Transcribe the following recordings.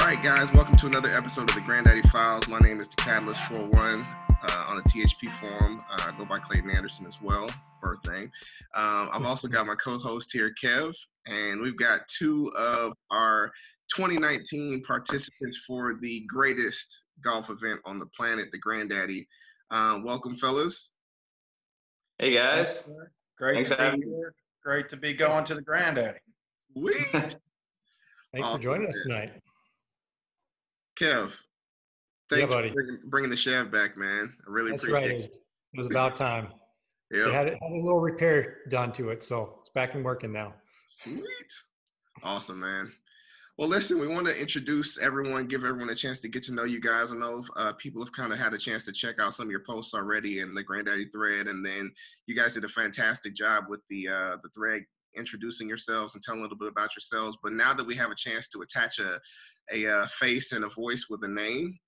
right, guys, welcome to another episode of the Grandaddy Files. My name is the Catalyst 41 on the THP forum. I go by Clayton Anderson as well, birth name. I've also got my co-host here, Kev, and we've got two of our 2019 participants for the greatest golf event on the planet, the Grandaddy. Welcome, fellas. Hey, guys. Great to be here. Great to be going to the Grandaddy. Sweet. Thanks for joining us tonight. Kev, thanks buddy. for bringing the Chev back, man. I really appreciate it. It was about time. Yeah. They had a little repair done to it, so it's back and working now. Sweet. Awesome, man. Well, listen, we want to introduce everyone, give everyone a chance to get to know you guys. I know people have kind of had a chance to check out some of your posts already in the Grandaddy thread, and then you guys did a fantastic job with the thread introducing yourselves and telling a little bit about yourselves. But now that we have a chance to attach a face and a voice with a name,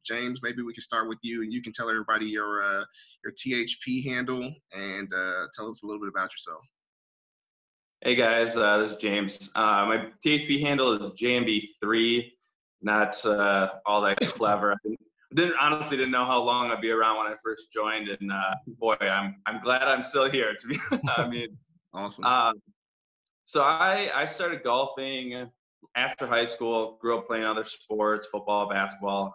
James, maybe we can start with you, and you can tell everybody your THP handle and tell us a little bit about yourself. Hey guys, this is James. My THP handle is JMB3. Not all that clever. I honestly didn't know how long I'd be around when I first joined, and boy, I'm glad I'm still here. To be, I mean, awesome. So I started golfing after high school. Grew up playing other sports, football, basketball.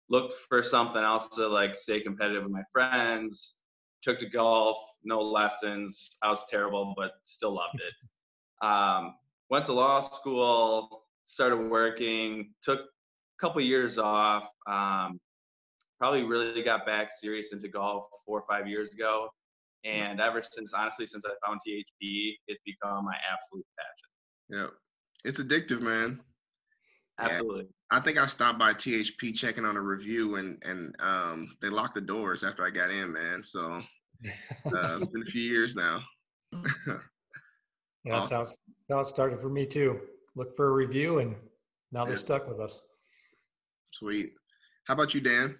Looked for something else to like stay competitive with my friends. Took to golf, no lessons. I was terrible, but still loved it. Went to law school, started working, took a couple years off. Probably really got back serious into golf 4 or 5 years ago. And ever since, honestly, since I found THP, it's become my absolute passion. Yeah. It's addictive, man. Absolutely. Yeah. I think I stopped by THP checking on a review, and they locked the doors after I got in, man. So it's been a few years now. Yeah, that's how it started for me too. Look for a review, and now they're stuck with us. Sweet. How about you, Dan?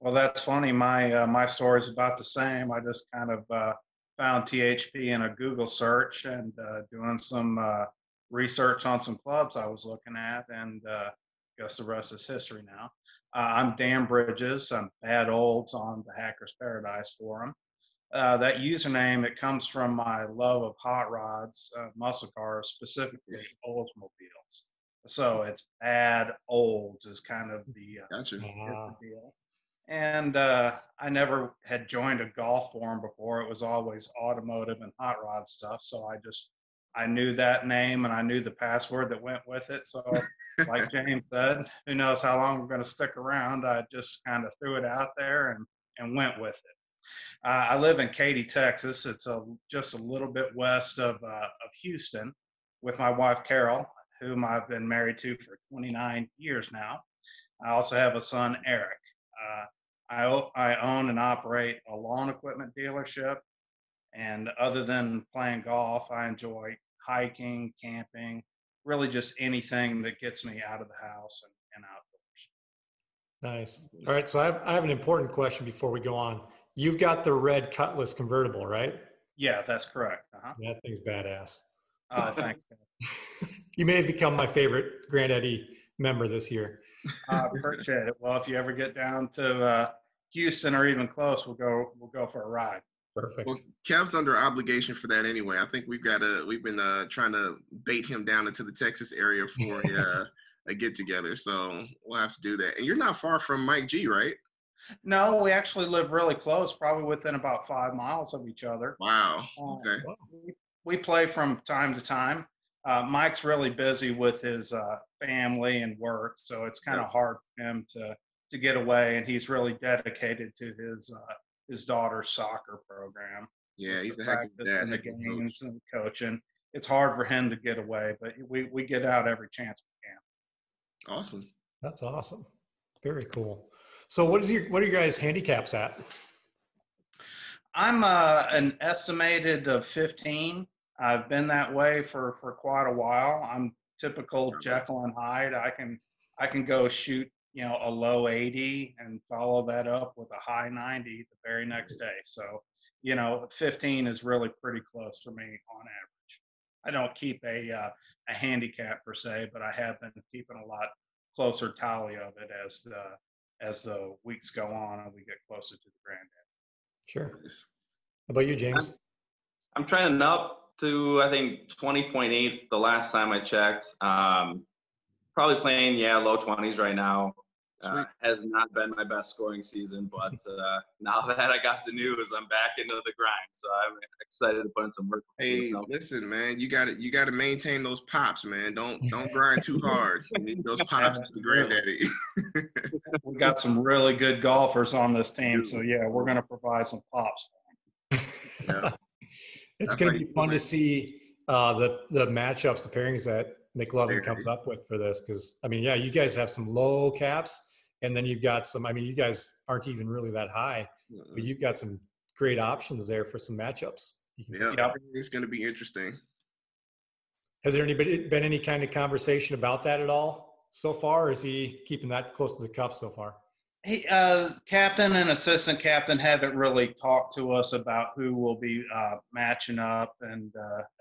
Well, that's funny. My story is about the same. I just kind of found THP in a Google search and doing some research on some clubs I was looking at, and guess the rest is history now. I'm Dan Bridges. I'm Badolds on the Hackers Paradise Forum. That username, it comes from my love of hot rods, muscle cars, specifically Oldsmobiles. So it's Bad Olds is kind of the deal. And I never had joined a golf forum before. It was always automotive and hot rod stuff. So I knew that name and I knew the password that went with it. So like James said, who knows how long we're going to stick around. I just kind of threw it out there and went with it. I live in Katy, Texas. It's just a little bit west of Houston with my wife, Carol, whom I've been married to for 29 years now. I also have a son, Eric. I own and operate a lawn equipment dealership. And other than playing golf, I enjoy hiking, camping, really just anything that gets me out of the house and outdoors. Nice. All right. So I have an important question before we go on. You've got the red Cutlass convertible, right? Yeah, that's correct. That thing's badass. Oh, thanks. You may have become my favorite Grandaddy member this year. I appreciate it. Well, if you ever get down to Houston or even close, we'll go for a ride. Perfect. Well, Kev's under obligation for that anyway. I think we've been trying to bait him down into the Texas area for a get together. So we'll have to do that. And you're not far from Mike G, right? No, we actually live really close, probably within about 5 miles of each other. Wow. Okay. We play from time to time. Mike's really busy with his family and work, so it's kind of hard for him to get away, and he's really dedicated to his daughter's soccer program. Yeah, he's a heck of a dad. And the games and coaching. It's hard for him to get away, but we get out every chance we can. Awesome. That's awesome. Very cool. So what are your guys' handicaps at? I'm an estimated of 15. I've been that way for quite a while. I'm typical Jekyll and Hyde. I can go shoot a low 80 and follow that up with a high 90 the very next day. So 15 is really pretty close for me on average. I don't keep a handicap per se, but I have been keeping a lot closer tally of it as the weeks go on and we get closer to the Granddaddy. Sure. How about you, James? I'm trending up to, I think, 20.8 the last time I checked. Probably playing, low 20s right now. Has not been my best scoring season, but now that I got the news, I'm back into the grind. So I'm excited to put in some work. Hey, listen, man, you got to maintain those pops, man. Don't grind too hard. You need those pops to the Granddaddy. We got some really good golfers on this team, so yeah, we're going to provide some pops. Yeah. It's going to be fun to see the matchups, the pairings that McLovin comes up with for this, because I mean, yeah, you guys have some low caps, and then you've got some. I mean, you guys aren't even really that high, but you've got some great options there for some matchups. Yeah, it's going to be interesting. Has there been any kind of conversation about that at all so far, or is he keeping that close to the cuff so far? Hey, captain and assistant captain haven't really talked to us about who will be matching up and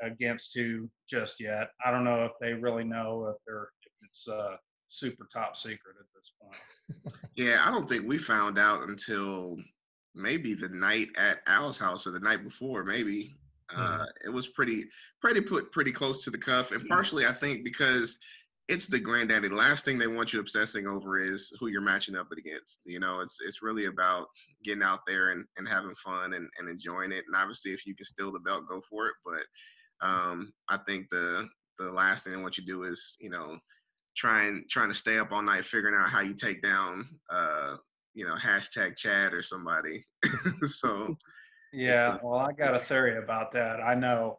against who just yet. I don't know if they really know if it's super top secret at this point. Yeah, I don't think we found out until maybe the night at Al's house or the night before. Maybe it was pretty close to the cuff, and partially I think because it's the Granddaddy. The last thing they want you obsessing over is who you're matching up against. You know, it's really about getting out there and having fun and enjoying it. And obviously, if you can steal the belt, go for it. But I think the last thing they want you to do is, you know, trying to stay up all night figuring out how you take down, hashtag Chad or somebody. So. Yeah, well, I got a theory about that. I know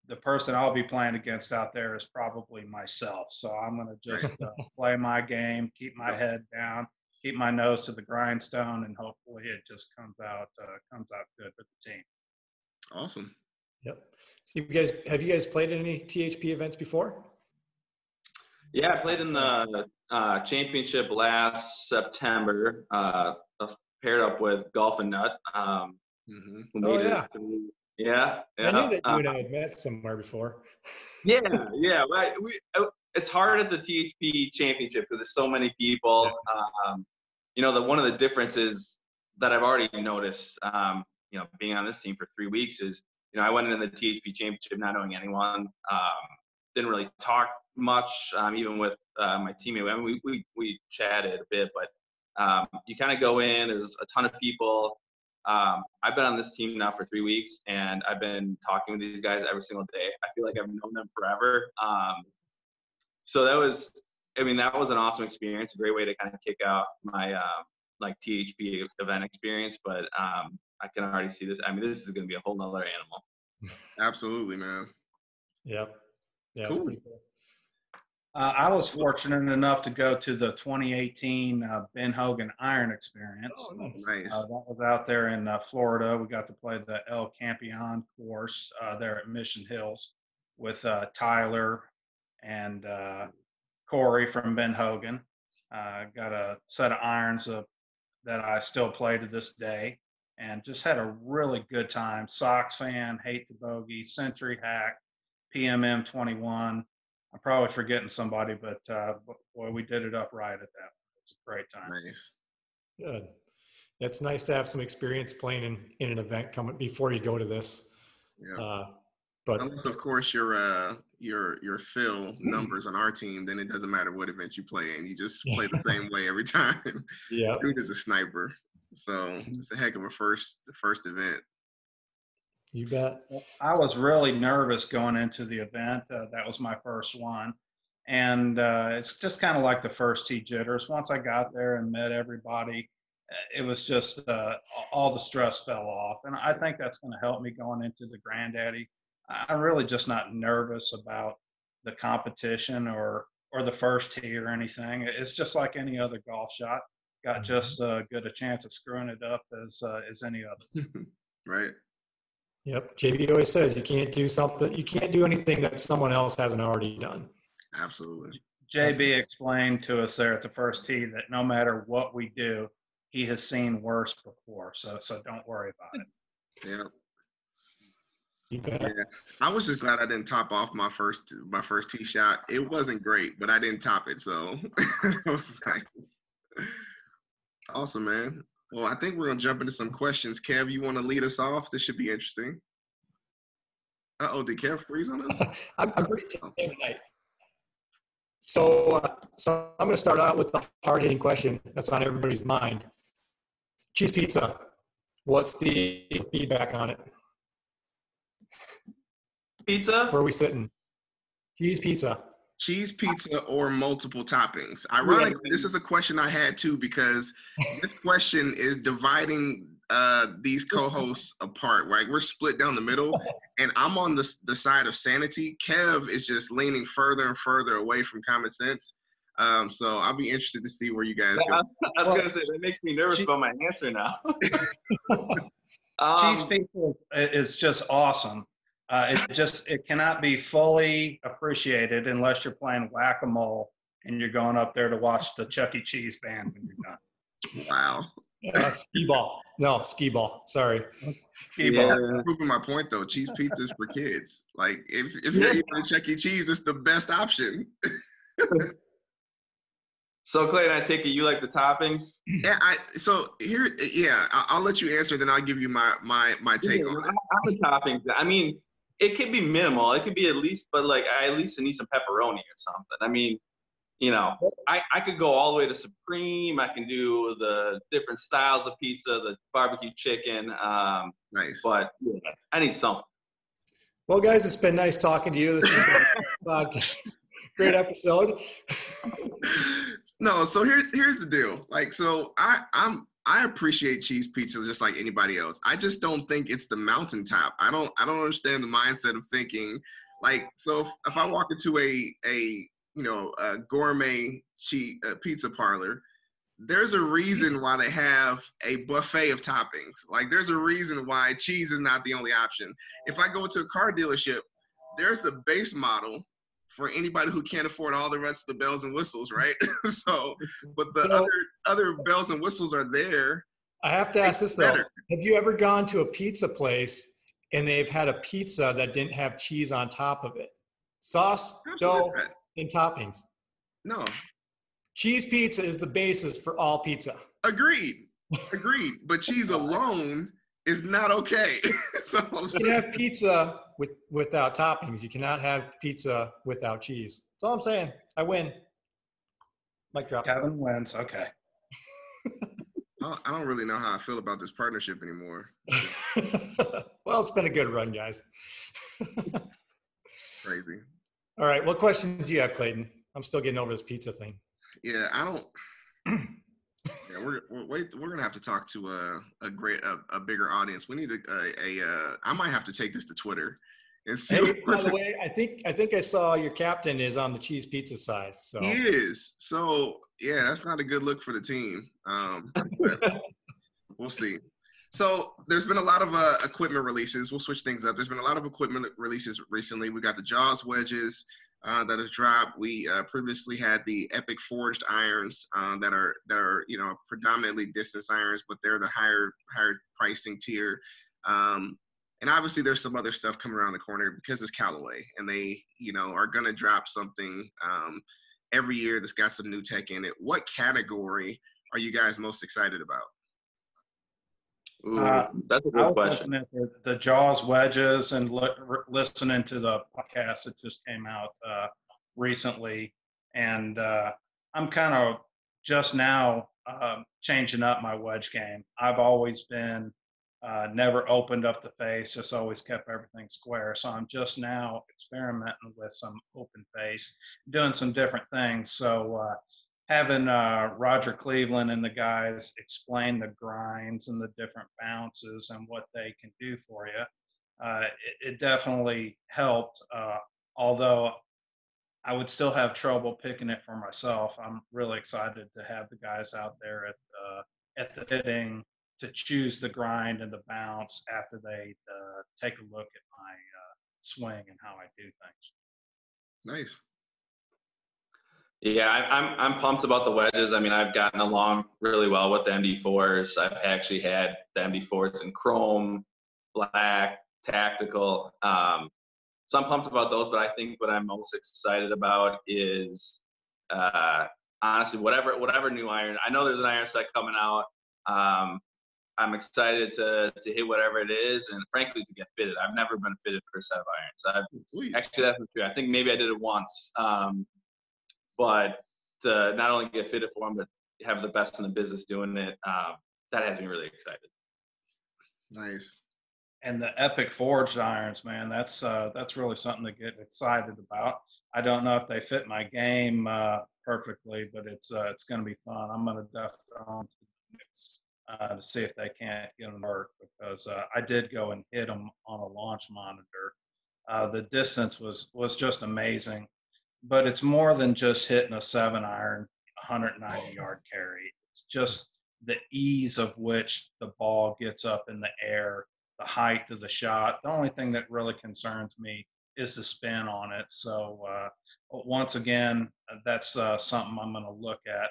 the person I'll be playing against out there is probably myself. So I'm going to just play my game, keep my head down, keep my nose to the grindstone, and hopefully it just comes out good for the team. Awesome. Yep. So have you guys played in any THP events before? Yeah, I played in the championship last September. I was paired up with Golf and Nut. Yeah. Yeah. I knew that you and I had met somewhere before. Yeah. It's hard at the THP championship because there's so many people. One of the differences that I've already noticed, being on this team for 3 weeks is, I went into the THP championship not knowing anyone. Didn't really talk much, even with my teammate. I mean, we chatted a bit, but you kind of go in. There's a ton of people. I've been on this team now for 3 weeks, and I've been talking with these guys every single day. I feel like I've known them forever. So that was an awesome experience, a great way to kind of kick off my THP event experience. But I can already see this. I mean, this is going to be a whole nother animal. Absolutely, man. Yep. Yeah. Cool. I was fortunate enough to go to the 2018 Ben Hogan Iron Experience. Oh, nice. That was out there in Florida. We got to play the El Campeon course there at Mission Hills with Tyler and Corey from Ben Hogan. Got a set of irons that I still play to this day, and just had a really good time. Sox fan, Hate the Bogey, Century Hack, PMM 21. I'm probably forgetting somebody, but boy, we did it up right at that. It's a great time. Nice. Good. It's nice to have some experience playing in an event coming before you go to this. Yeah. But unless, of course, your fill numbers on our team, then it doesn't matter what event you play in. You just play the same way every time. Yeah. Dude is a sniper, so it's a heck of a first event. You bet. I was really nervous going into the event. That was my first one. And it's just kind of like the first tee jitters. Once I got there and met everybody, it was just all the stress fell off. And I think that's going to help me going into the Granddaddy. I'm really just not nervous about the competition or the first tee or anything. It's just like any other golf shot. Got just as good a chance of screwing it up as any other. Right. Yep. JB always says you can't do anything that someone else hasn't already done. Absolutely. JB explained to us there at the first tee that no matter what we do, he has seen worse before. So don't worry about it. Yeah. Yeah, I was just glad I didn't top off my first tee shot. It wasn't great, but I didn't top it, so it was nice. Awesome, man. Well, I think we're gonna jump into some questions. Kev, you want to lead us off? This should be interesting. Uh-oh, did Kev freeze on us? I'm pretty tired tonight. So I'm going to start out with the hard-hitting question that's on everybody's mind. Cheese pizza. What's the feedback on it? Pizza? Where are we sitting? Cheese pizza. Cheese pizza or multiple toppings? Ironically, this is a question I had too, because this question is dividing these co-hosts apart. Right, we're split down the middle, and I'm on the side of sanity. Kev is just leaning further and further away from common sense. So I'll be interested to see where you guys go. I was gonna say that makes me nervous about my answer now. Cheese pizza is just awesome. It cannot be fully appreciated unless you're playing whack-a-mole and you're going up there to watch the Chuck E. Cheese band when you're done. Wow. Skee ball. No, skee ball. Sorry. Skee ball. That's proving my point though. Cheese pizza is for kids. Like if you're eating at Chuck E. Cheese, it's the best option. So Clayton, I take it you like the toppings? Yeah. I'll let you answer, then I'll give you my take on it. I'm the toppings. I mean, it could be minimal. It could be at least, but like I at least need some pepperoni or something. I mean, you know, I could go all the way to supreme. I can do the different styles of pizza, the barbecue chicken. Nice. But yeah, I need something. Well, guys, it's been nice talking to you. This has been great episode. No, so here's the deal. Like, so I appreciate cheese pizza just like anybody else. I just don't think it's the mountaintop. I don't understand the mindset of thinking like, so if I walk into a gourmet pizza parlor, there's a reason why they have a buffet of toppings. Like, there's a reason why cheese is not the only option. If I go to a car dealership, there's a base model for anybody who can't afford all the rest of the bells and whistles, right? So, but the other bells and whistles are there. I have to ask this though. Have you ever gone to a pizza place and they've had a pizza that didn't have cheese on top of it? Sauce, dough, and toppings. No. Cheese pizza is the basis for all pizza. Agreed. But cheese alone is not okay. So you can have pizza without toppings. You cannot have pizza without cheese. That's all I'm saying. I win. Mic drop. Kevin wins. Okay. I don't really know how I feel about this partnership anymore. Well, it's been a good run, guys. Crazy. All right. What questions do you have, Clayton? I'm still getting over this pizza thing. Yeah, I don't. Yeah, we're gonna have to talk to a bigger audience. We need I might have to take this to Twitter and see. Hey, by the way, I think I saw your captain is on the cheese pizza side. So he is. So yeah, that's not a good look for the team. But we'll see. So there's been a lot of equipment releases. We'll switch things up. There's been a lot of equipment releases recently. We got the Jaws wedges that has dropped. We previously had the Epic Forged irons that are predominantly distance irons, but they're the higher pricing tier. And obviously there's some other stuff coming around the corner because it's Callaway, and they are going to drop something every year that's got some new tech in it. What category are you guys most excited about? Ooh, that's a good question. At the Jaws wedges and listening to the podcast that just came out recently, and I'm kind of just now changing up my wedge game. I've always been never opened up the face, just always kept everything square. So I'm just now experimenting with some open face, doing some different things. So having Roger Cleveland and the guys explain the grinds and the different bounces and what they can do for you, it definitely helped. Although I would still have trouble picking it for myself. I'm really excited to have the guys out there at the fitting to choose the grind and the bounce after they take a look at my swing and how I do things. Nice. Yeah, I'm pumped about the wedges. I mean, I've gotten along really well with the MD4s. I've actually had the MD4s in chrome, black, tactical. So I'm pumped about those, but I think what I'm most excited about is honestly whatever new iron. I know there's an iron set coming out. I'm excited to hit whatever it is, and frankly to get fitted. I've never been fitted for a set of irons. Actually, that's not true. I think maybe I did it once, but to not only get fitted for them, but have the best in the business doing it, that has me really excited. Nice. And the Epic Forged irons, man, that's really something to get excited about. I don't know if they fit my game perfectly, but it's going to be fun. I'm going to definitely throw them to the mix to see if they can't get them to work, because I did go and hit them on a launch monitor. The distance was just amazing, but it's more than just hitting a 7-iron 190-yard carry. It's just the ease of which the ball gets up in the air, the height of the shot. The only thing that really concerns me is the spin on it. So once again, that's something I'm going to look at.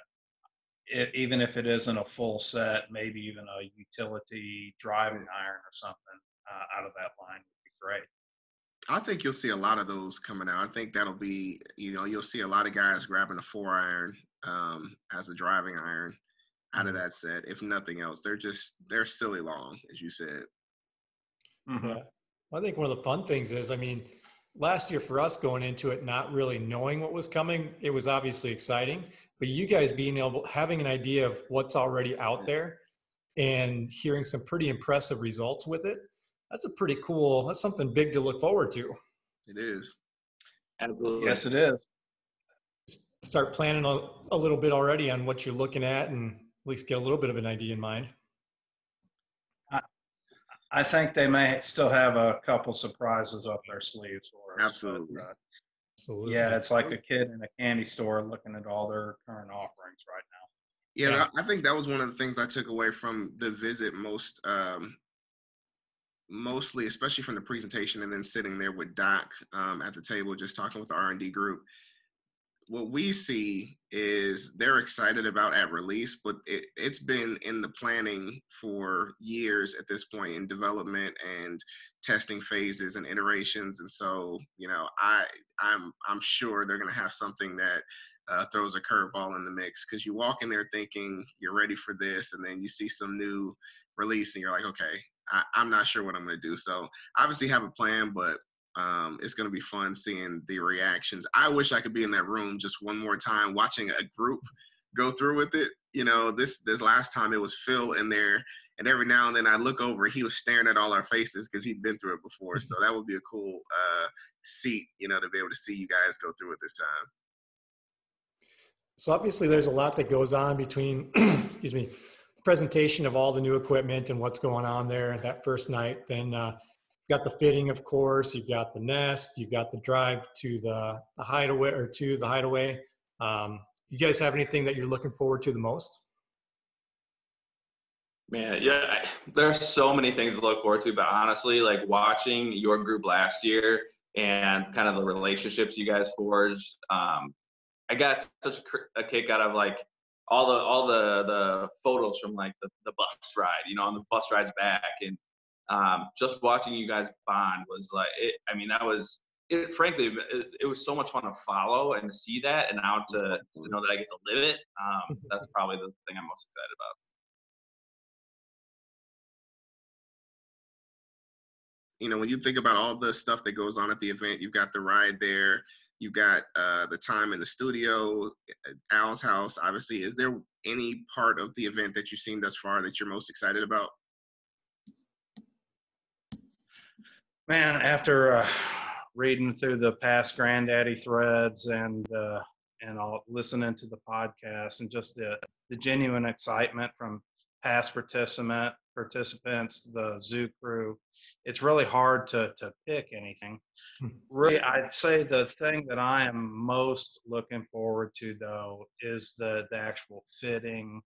Even if it isn't a full set, maybe even a utility driving iron or something out of that line would be great. I think you'll see a lot of those coming out. I think that'll be, you'll see a lot of guys grabbing a 4-iron as a driving iron out of that set. If nothing else, they're silly long, as you said. Mm-hmm. Yeah. I think one of the fun things is, last year for us going into it, not really knowing what was coming, it was obviously exciting, but you guys having an idea of what's already out there and hearing some pretty impressive results with it, that's something big to look forward to. It is. Absolutely. Yes, it is. Start planning a little bit already on what you're looking at, and at least get a little bit of an idea in mind. I think they may still have a couple surprises up their sleeves for us. Absolutely. But, Absolutely. yeah, it's like a kid in a candy store looking at all their current offerings right now. Yeah, I think that was one of the things I took away from the visit mostly, especially from the presentation, and then sitting there with Doc at the table, just talking with the R&D group. What we see is they're excited about at release, but it's been in the planning for years at this point, in development and testing phases and iterations. And so, I'm sure they're going to have something that throws a curveball in the mix, because you walk in there thinking you're ready for this, and then you see some new release and you're like, okay, I'm not sure what I'm going to do. So obviously have a plan, but it's going to be fun seeing the reactions. I wish I could be in that room just one more time, watching a group go through with it. This last time it was Phil in there, and every now and then I look over, he was staring at all our faces because he'd been through it before. So that would be a cool seat, to be able to see you guys go through it this time. So obviously there's a lot that goes on between, excuse me, presentation of all the new equipment and what's going on there that first night. Then you've got the fitting, of course, you've got the nest, you've got the drive to the hideaway, or to the hideaway. You guys have anything that you're looking forward to the most? Man, yeah, there's so many things to look forward to, but honestly, like watching your group last year and kind of the relationships you guys forged, I got such a kick out of like all the photos from like the bus ride, on the bus rides back, and just watching you guys bond was like, frankly, it was so much fun to follow and to see that, and now to know that I get to live it. That's probably the thing I'm most excited about. When you think about all the stuff that goes on at the event, you've got the ride there, you've got the time in the studio, Al's house, obviously. Is there any part of the event that you've seen thus far that you're most excited about? Man, after reading through the past Grandaddy threads and all, listening to the podcast, and just the genuine excitement from past participants, the zoo crew, it's really hard to pick anything. Really, I'd say the thing that I am most looking forward to, though, is the actual fitting,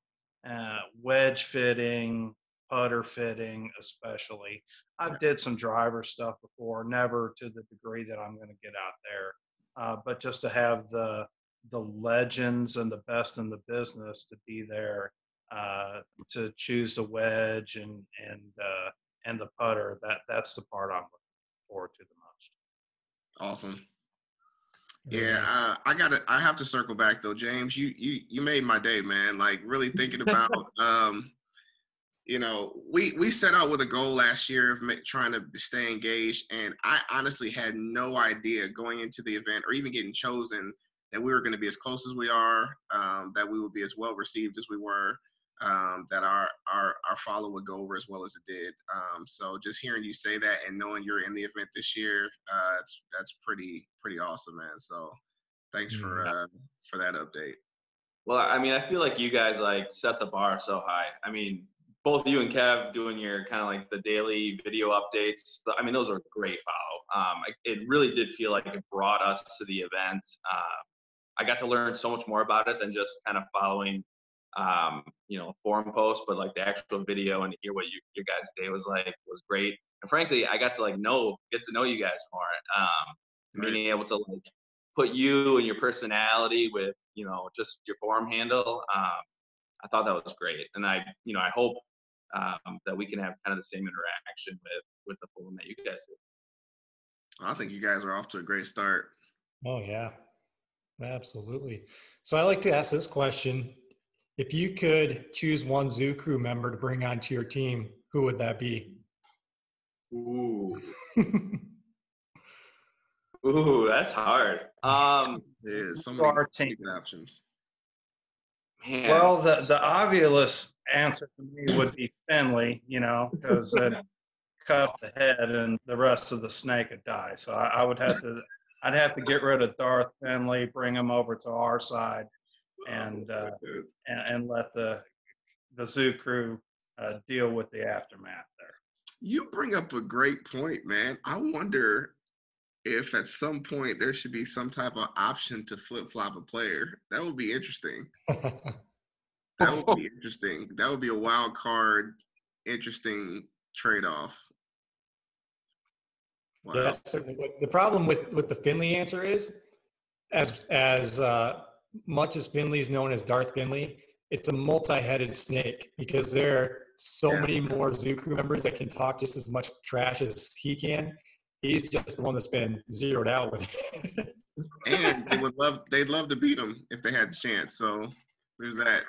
wedge fitting, putter fitting especially. I've did some driver stuff before, never to the degree that I'm going to get out there, but just to have the legends and the best in the business to be there to choose the wedge and and the putter. That's the part I'm looking forward to the most. Awesome. Very Yeah, nice. I have to circle back though, James. You made my day, man. Like really thinking about you know, we set out with a goal last year of trying to stay engaged, and I honestly had no idea going into the event or even getting chosen that we were going to be as close as we are, that we would be as well received as we were, that our follow would go over as well as it did. So just hearing you say that and knowing you're in the event this year, that's pretty awesome, man. So thanks for that update. Well, I mean, I feel like you guys like set the bar so high. I mean, both you and Kev doing your kind of like the daily video updates. I mean, those are great follow. It really did feel like it brought us to the event. I got to learn so much more about it than just kind of following, you know, forum posts, but like the actual video and hear what your guys' day was like was great. And frankly, I got to like get to know you guys more. Right. Being able to like put you and your personality with, you know, just your forum handle. I thought that was great, and I hope that we can have kind of the same interaction with the forum that you guys do. I think you guys are off to a great start. Oh yeah, absolutely. So I like to ask this question: if you could choose one zoo crew member to bring onto your team, who would that be? Ooh. Ooh, that's hard. There's so many good options. Man. Well, the obvious answer to me would be Finley, you know, because it cut the head and the rest of the snake would die. So I'd have to get rid of Darth Finley, bring him over to our side, and let the zoo crew deal with the aftermath there. You bring up a great point, man. I wonder if at some point there should be some type of option to flip-flop a player. That would be interesting. That would be interesting. That would be a wild card, interesting trade-off. Wow. Yeah, certainly. The problem with the Finley answer is, as much as Finley is known as Darth Finley, it's a multi-headed snake because there are so many more zoo crew members that can talk just as much trash as he can. He's just the one that's been zeroed out with it. And they'd love to beat him if they had the chance. So there's that.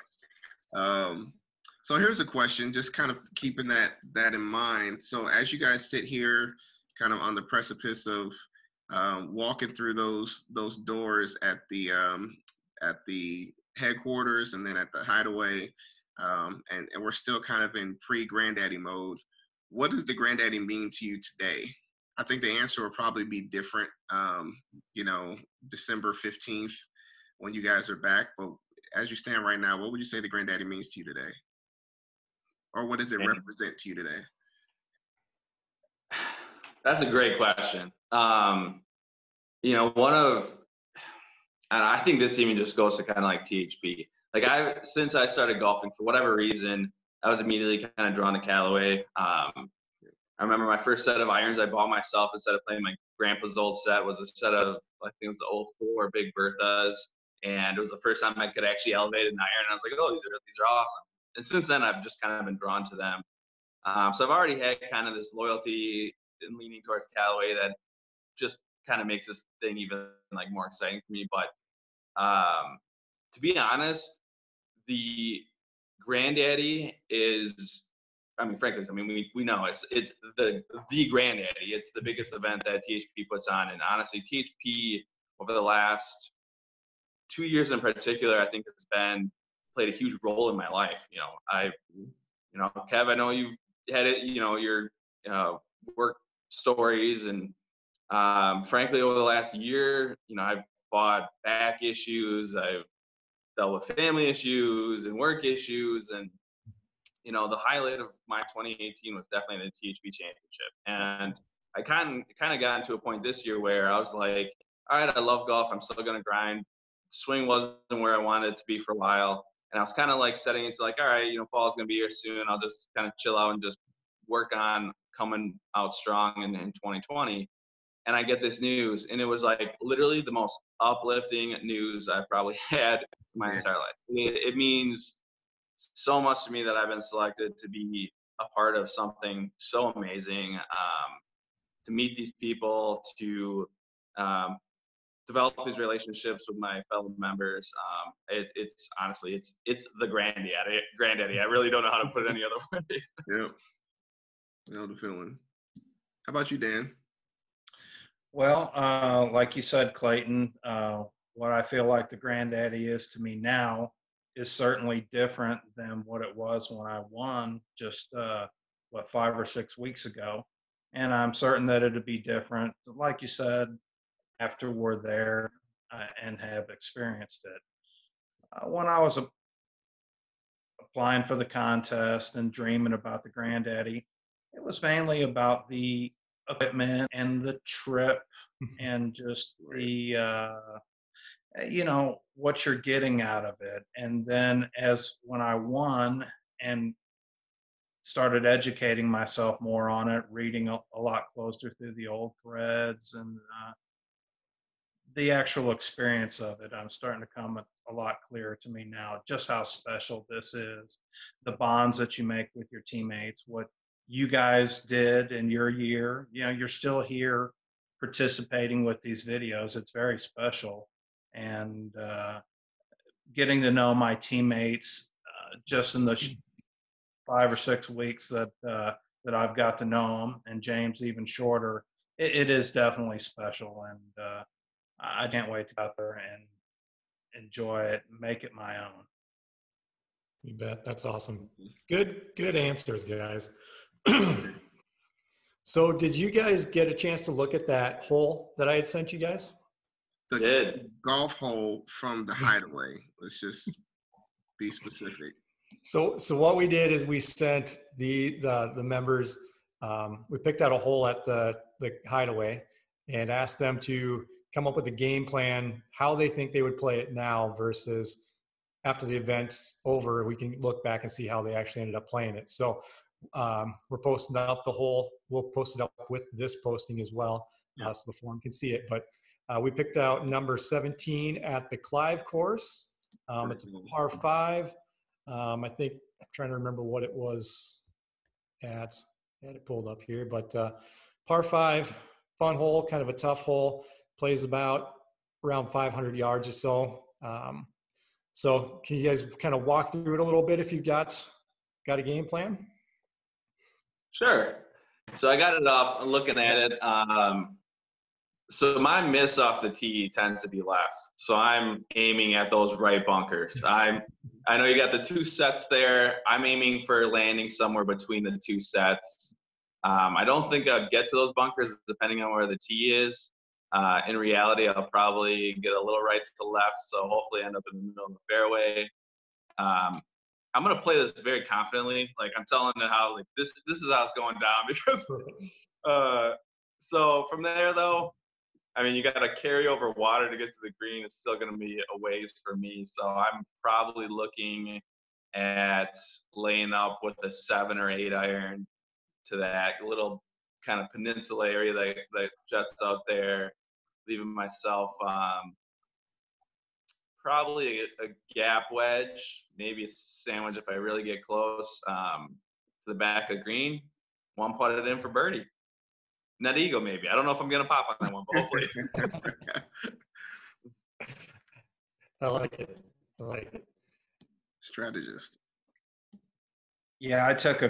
So here's a question, just kind of keeping that in mind. So as you guys sit here kind of on the precipice of walking through those doors at the headquarters and then at the hideaway, and we're still kind of in pre-Grandaddy mode, what does the Grandaddy mean to you today? I think the answer will probably be different, you know, December 15th when you guys are back. But as you stand right now, what would you say the Grandaddy means to you today? Or what does it represent to you today? That's a great question. You know, and I think this even just goes to kind of like THP. Like since I started golfing, for whatever reason, I was immediately kind of drawn to Callaway. I remember my first set of irons I bought myself instead of playing my grandpa's old set was a set of, I think it was the 04 Big Berthas. And it was the first time I could actually elevate an iron. And I was like, oh, these are awesome. And since then, I've just kind of been drawn to them. So I've already had kind of this loyalty and leaning towards Callaway that just kind of makes this thing even like more exciting for me. But to be honest, the Grandaddy is, I mean, frankly, I mean, we know it's the Grandaddy. It's the biggest event that THP puts on, and honestly, THP over the last 2 years in particular, I think has played a huge role in my life. You know, Kev, I know you've had it. You know, your work stories, and frankly, over the last year, you know, I've fought back issues. I've dealt with family issues and work issues, and you know, the highlight of my 2018 was definitely the THP championship. And I kind of got into a point this year where I was like, all right, I love golf. I'm still going to grind. Swing wasn't where I wanted it to be for a while. And I was kind of like setting into like, all right, you know, fall's going to be here soon. I'll just kind of chill out and just work on coming out strong in 2020. And I get this news, and it was like literally the most uplifting news I've probably had in my entire life. It means so much to me that I've been selected to be a part of something so amazing. To meet these people, to develop these relationships with my fellow members. It's honestly, it's the granddaddy. I really don't know how to put it any other way. Yeah, I know the feeling. How about you, Dan? Well, like you said, Clayton, what I feel like the Granddaddy is to me now is certainly different than what it was when I won just, 5 or 6 weeks ago. And I'm certain that it'd be different, like you said, after we're there and have experienced it. When I was applying for the contest and dreaming about the Granddaddy, it was mainly about the equipment and the trip and just the what you're getting out of it. And then as when I won and started educating myself more on it, reading a lot closer through the old threads and the actual experience of it, I'm starting to come a lot clearer to me now just how special this is, the bonds that you make with your teammates, what you guys did in your year. You're still here participating with these videos. It's very special. And getting to know my teammates just in the 5 or 6 weeks that I've got to know them, and James even shorter, it is definitely special. And I can't wait to go out there and enjoy it and make it my own. You bet. That's awesome. Good answers, guys. So did you guys get a chance to look at that hole that I had sent you guys? The golf hole from the hideaway. Let's just be specific. So what we did is we sent the members, we picked out a hole at the hideaway and asked them to come up with a game plan, how they think they would play it now versus after the event's over. We can look back and see how they actually ended up playing it. So we're posting up the hole. We'll post it up with this posting as well, so the forum can see it. But we picked out number 17 at the Clive course. It's a par 5. I think I'm trying to remember what it was at. I had it pulled up here, but par 5, fun hole, kind of a tough hole. Plays about around 500 yards or so. So can you guys kind of walk through it a little bit if you've got a game plan? Sure. So I got it up. I'm looking at it. So my miss off the tee tends to be left. So I'm aiming at those right bunkers. I know you got the 2 sets there. I'm aiming for landing somewhere between the 2 sets. I don't think I'd get to those bunkers depending on where the tee is. In reality, I'll probably get a little right to the left, so hopefully end up in the middle of the fairway. I'm gonna play this very confidently. Like I'm telling it how like this is how it's going down because. So from there though, I mean you got to carry over water to get to the green. It's still gonna be a ways for me. So I'm probably looking at laying up with a 7 or 8 iron to that little kind of peninsula area that juts out there, leaving myself probably a gap wedge, maybe a sandwich if I really get close to the back of green. 1 putt it in for birdie. Net eagle maybe. I don't know if I'm going to pop on that one, but hopefully. I like it. Strategist. Yeah, I took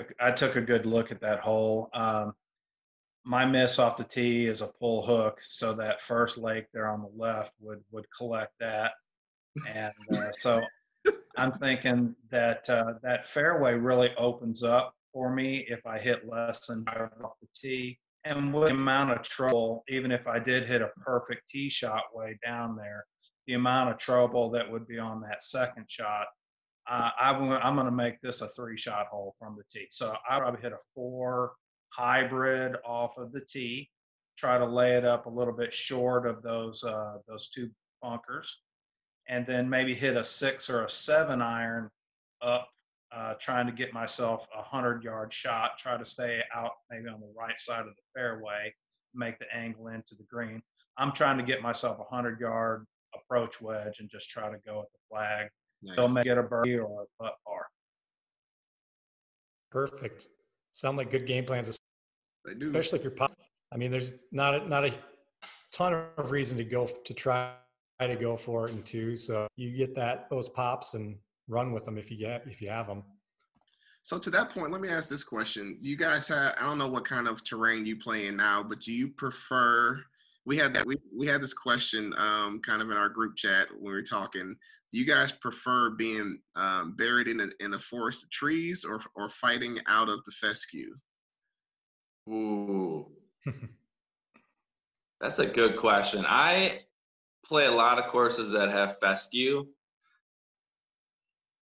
a good look at that hole. My miss off the tee is a pull hook, so that first lake there on the left would collect that, and so I'm thinking that that fairway really opens up for me if I hit less than 5 off the tee, and with the amount of trouble, even if I did hit a perfect tee shot way down there, the amount of trouble that would be on that second shot. I'm going to make this a 3-shot hole from the tee. So I'd probably hit a 4 hybrid off of the tee, try to lay it up a little bit short of those 2 bunkers, and then maybe hit a 6 or a 7 iron up, trying to get myself a 100-yard shot, try to stay out maybe on the right side of the fairway, make the angle into the green. I'm trying to get myself a 100-yard approach wedge and just try to go at the flag. Nice. They'll get a birdie or a putt par. Perfect. Sound like good game plans, They do. especially if you're. I mean, there's not a ton of reason to try to go for it in two. So you get those pops and run with them if you have them. So to that point, let me ask this question. Do you guys have, I don't know what kind of terrain you play in now, but do you prefer, we had this question kind of in our group chat when we were talking. Do you guys prefer being buried in a forest of trees or fighting out of the fescue? Ooh. That's a good question. I play a lot of courses that have fescue.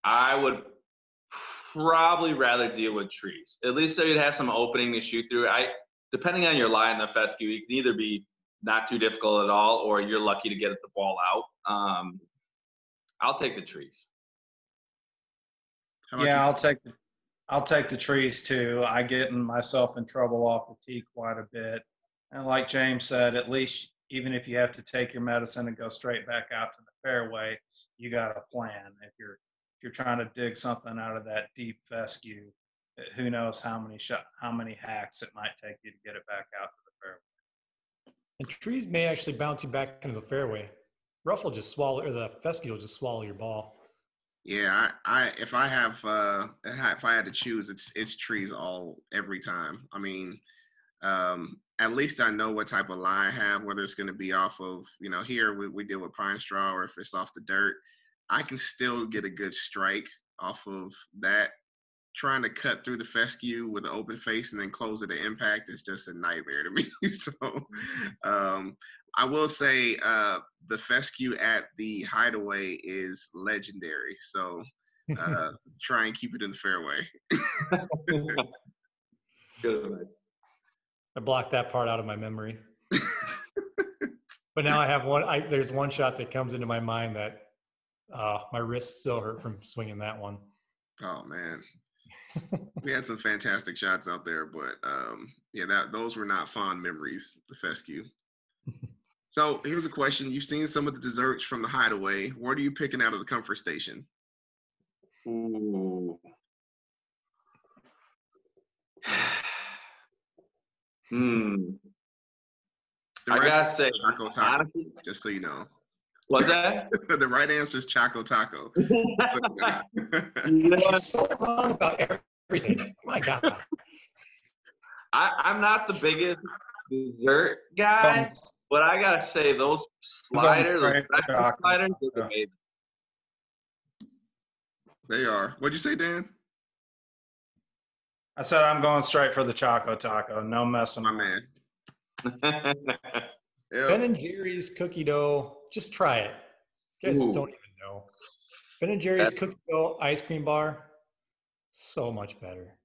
I would probably rather deal with trees. At least so you'd have some opening to shoot through. Depending on your lie in the fescue, you can either be not too difficult at all, or you're lucky to get the ball out. I'll take the trees. Yeah, I'll take the trees too. I get myself in trouble off the tee quite a bit. And like James said, at least even if you have to take your medicine and go straight back out to the fairway, you got a plan. If you're trying to dig something out of that deep fescue, who knows how many hacks it might take you to get it back out to the fairway. And trees may actually bounce you back into the fairway. Rough will just swallow, or the fescue will just swallow your ball. Yeah, if I had to choose, it's trees every time. I mean, at least I know what type of lie I have, whether it's going to be off of, here we deal with pine straw, or if it's off the dirt. I can still get a good strike off of that. Trying to cut through the fescue with an open face and then close it at impact is just a nightmare to me. So I will say the fescue at the Hideaway is legendary. So try and keep it in the fairway. Good. I blocked that part out of my memory. But now I have there's one shot that comes into my mind that my wrist still hurt from swinging that one. Oh, man. We had some fantastic shots out there, but those were not fond memories, the fescue. So here's a question. You've seen some of the desserts from the Hideaway. What are you picking out of the comfort station? Ooh. I gotta say, Choco Taco, honestly, just so you know. What's that? The right answer is Choco Taco. You're so wrong about everything. Oh my God. I'm not the biggest dessert guy, but I gotta say those sliders, those sliders, look amazing. They are. What'd you say, Dan? I said I'm going straight for the Choco Taco. No messing. My man. Yep. Ben & Jerry's cookie dough. Just try it. You guys don't even know. Ben & Jerry's cookie dough ice cream bar. So much better.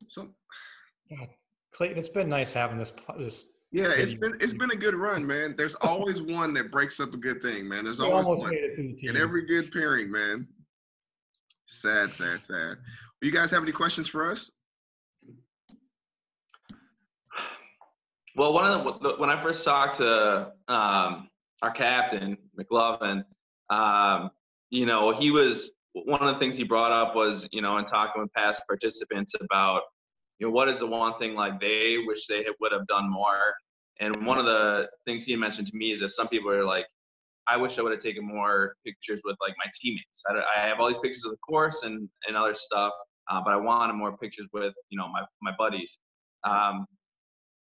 So, God, Clayton, it's been nice having this. Yeah, it's been a good run, man. There's always one that breaks up a good thing, man. There's always almost one made it to the team. in every good pairing, man. Sad. Well, you guys have any questions for us? Well, when I first talked to our captain, McLovin, he was, one of the things he brought up was, in talking with past participants about, what is the one thing like they wish they would have done more. And one of the things he mentioned to me is that some people are like, I wish I would have taken more pictures with like my teammates. I have all these pictures of the course and other stuff, but I wanted more pictures with, my buddies.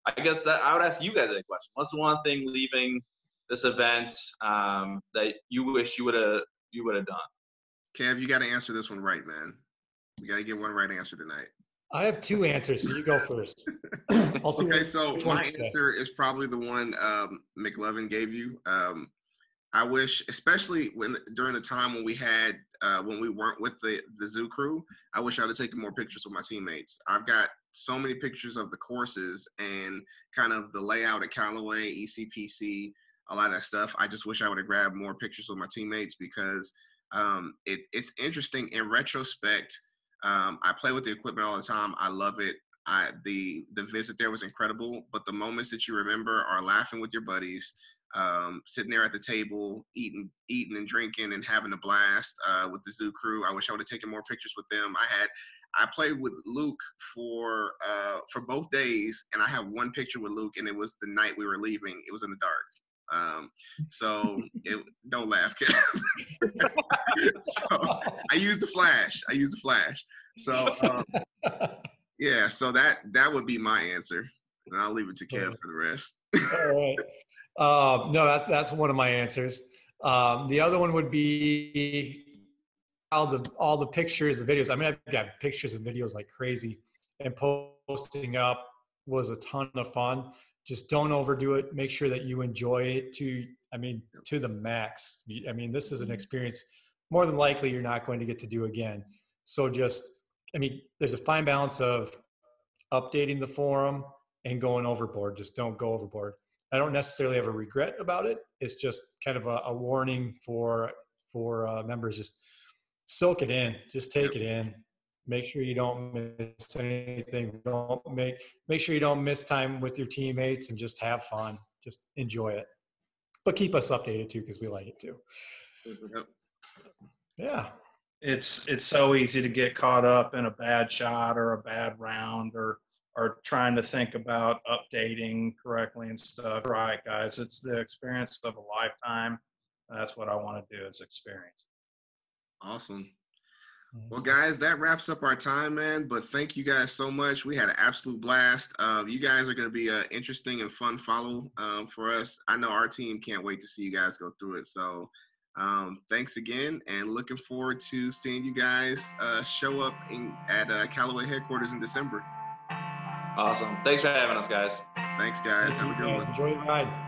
I guess that I would ask you guys that question. What's the one thing leaving this event that you wish you would have done? Kev, you got to answer this one right, man. You got to get one right answer tonight. I have two answers, so you go first. Okay, so my answer is probably the one McLovin gave you. I wish, especially during the time when we weren't with the zoo crew, I wish I would have taken more pictures with my teammates. I've got so many pictures of the courses and kind of the layout at Callaway, ECPC, a lot of that stuff. I just wish I would have grabbed more pictures with my teammates because it's interesting in retrospect. I play with the equipment all the time. I love it. The visit there was incredible, but the moments that you remember are laughing with your buddies, sitting there at the table, eating and drinking and having a blast with the zoo crew. I wish I would have taken more pictures with them. I played with Luke for both days, and I have one picture with Luke, and it was the night we were leaving. It was in the dark. So don't laugh, Kev. So I used the flash. So yeah, so that would be my answer, and I'll leave it to Kev for the rest. All right. No, that's one of my answers. The other one would be all the pictures, the videos. I mean, I've got pictures and videos like crazy, and posting up was a ton of fun. Just don't overdo it. Make sure that you enjoy it to the max. I mean, this is an experience more than likely you're not going to get to do again. So there's a fine balance of updating the forum and going overboard. Just don't go overboard. I don't necessarily have a regret about it. It's just kind of a warning for members. Just soak it in. Just take it in. Make sure you don't miss anything. Make sure you don't miss time with your teammates, and just have fun. Just enjoy it. But keep us updated too, because we like it too. Yeah. It's so easy to get caught up in a bad shot or a bad round or trying to think about updating correctly and stuff. Right, guys, it's the experience of a lifetime. That's what I want to do, is experience. Awesome. Well, guys, that wraps up our time, man. But thank you guys so much. We had an absolute blast. You guys are going to be an interesting and fun follow for us. I know our team can't wait to see you guys go through it. So thanks again, and looking forward to seeing you guys show up at Callaway headquarters in December. Awesome. Thanks for having us, guys. Thanks, guys. Have a good one. Enjoy the ride.